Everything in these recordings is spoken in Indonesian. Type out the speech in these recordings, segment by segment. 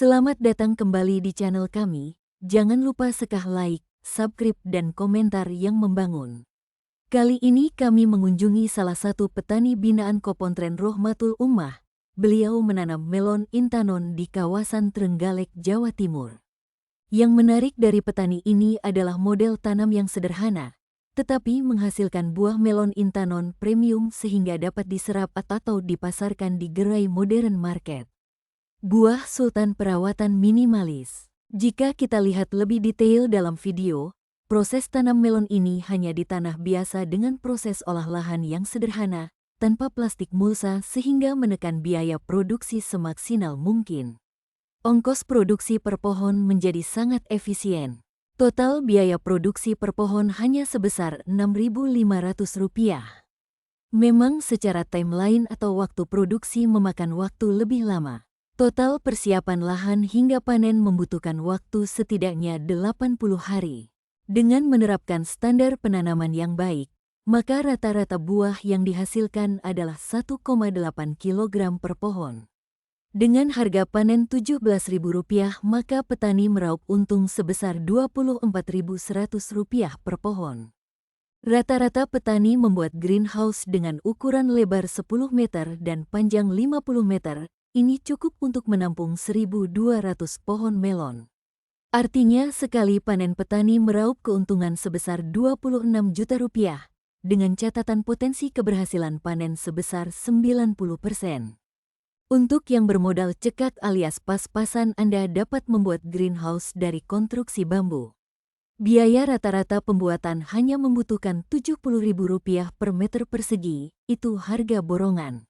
Selamat datang kembali di channel kami. Jangan lupa like, subscribe, dan komentar yang membangun. Kali ini kami mengunjungi salah satu petani binaan Kopontren Rohmatul Ummah. Beliau menanam melon intanon di kawasan Trenggalek, Jawa Timur. Yang menarik dari petani ini adalah model tanam yang sederhana, tetapi menghasilkan buah melon intanon premium sehingga dapat diserap atau dipasarkan di gerai modern market. Buah sultan perawatan minimalis. Jika kita lihat lebih detail dalam video, proses tanam melon ini hanya di tanah biasa dengan proses olah lahan yang sederhana, tanpa plastik mulsa sehingga menekan biaya produksi semaksimal mungkin. Ongkos produksi per pohon menjadi sangat efisien. Total biaya produksi per pohon hanya sebesar Rp6.500. Memang secara timeline atau waktu produksi memakan waktu lebih lama. Total persiapan lahan hingga panen membutuhkan waktu setidaknya 80 hari. Dengan menerapkan standar penanaman yang baik, maka rata-rata buah yang dihasilkan adalah 1,8 kg per pohon. Dengan harga panen Rp17.000, maka petani meraup untung sebesar Rp24.100 per pohon. Rata-rata petani membuat greenhouse dengan ukuran lebar 10 meter dan panjang 50 meter. Ini cukup untuk menampung 1.200 pohon melon. Artinya sekali panen petani meraup keuntungan sebesar Rp26 juta, dengan catatan potensi keberhasilan panen sebesar 90%. Untuk yang bermodal cekak alias pas-pasan, Anda dapat membuat greenhouse dari konstruksi bambu. Biaya rata-rata pembuatan hanya membutuhkan Rp70.000 per meter persegi, itu harga borongan.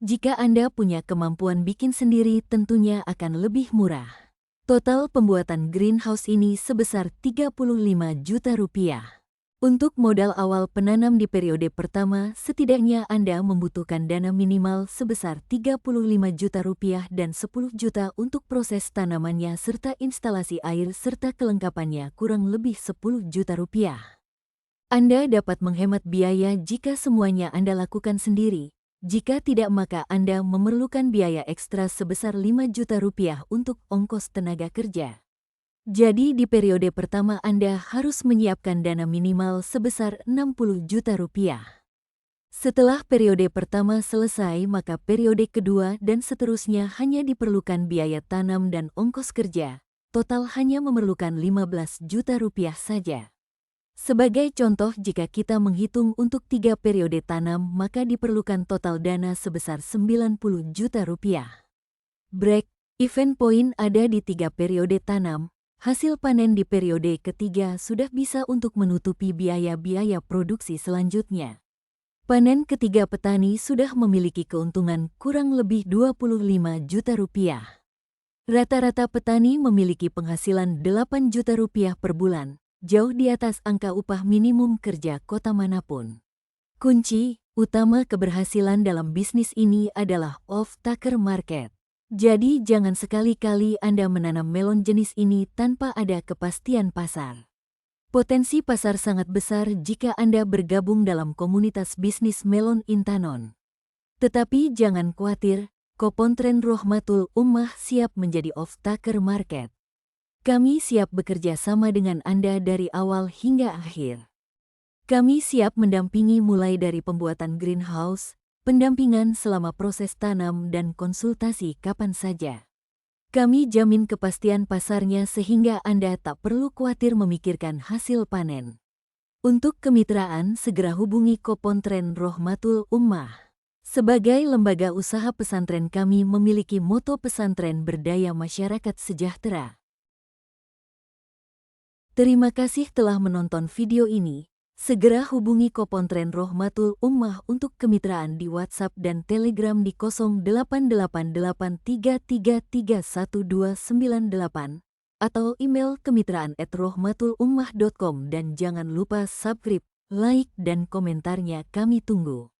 Jika Anda punya kemampuan bikin sendiri tentunya akan lebih murah. Total pembuatan greenhouse ini sebesar Rp35 juta. Untuk modal awal penanam di periode pertama, setidaknya Anda membutuhkan dana minimal sebesar Rp35 juta dan 10 juta untuk proses tanamannya serta instalasi air serta kelengkapannya kurang lebih Rp10 juta. Anda dapat menghemat biaya jika semuanya Anda lakukan sendiri. Jika tidak, maka Anda memerlukan biaya ekstra sebesar Rp5 juta untuk ongkos tenaga kerja. Jadi di periode pertama Anda harus menyiapkan dana minimal sebesar Rp60 juta. Setelah periode pertama selesai, maka periode kedua dan seterusnya hanya diperlukan biaya tanam dan ongkos kerja. Total hanya memerlukan Rp15 juta saja. Sebagai contoh, jika kita menghitung untuk 3 periode tanam, maka diperlukan total dana sebesar Rp90 juta. Break even point ada di 3 periode tanam. Hasil panen di periode ketiga sudah bisa untuk menutupi biaya-biaya produksi selanjutnya. Panen ketiga petani sudah memiliki keuntungan kurang lebih Rp25 juta. Rata-rata petani memiliki penghasilan Rp8 juta per bulan. Jauh di atas angka upah minimum kerja kota manapun. Kunci utama keberhasilan dalam bisnis ini adalah off-taker market. Jadi jangan sekali-kali Anda menanam melon jenis ini tanpa ada kepastian pasar. Potensi pasar sangat besar jika Anda bergabung dalam komunitas bisnis melon intanon. Tetapi jangan khawatir, Kopontren Rohmatul Ummah siap menjadi off-taker market. Kami siap bekerja sama dengan Anda dari awal hingga akhir. Kami siap mendampingi mulai dari pembuatan greenhouse, pendampingan selama proses tanam, dan konsultasi kapan saja. Kami jamin kepastian pasarnya sehingga Anda tak perlu khawatir memikirkan hasil panen. Untuk kemitraan, segera hubungi Kopontren Rohmatul Ummah. Sebagai lembaga usaha pesantren, kami memiliki moto pesantren berdaya masyarakat sejahtera. Terima kasih telah menonton video ini. Segera hubungi Kopontren Rohmatul Ummah untuk kemitraan di WhatsApp dan Telegram di 088833312998 atau email kemitraan@rohmatulummah.com, dan jangan lupa subscribe, like, dan komentarnya kami tunggu.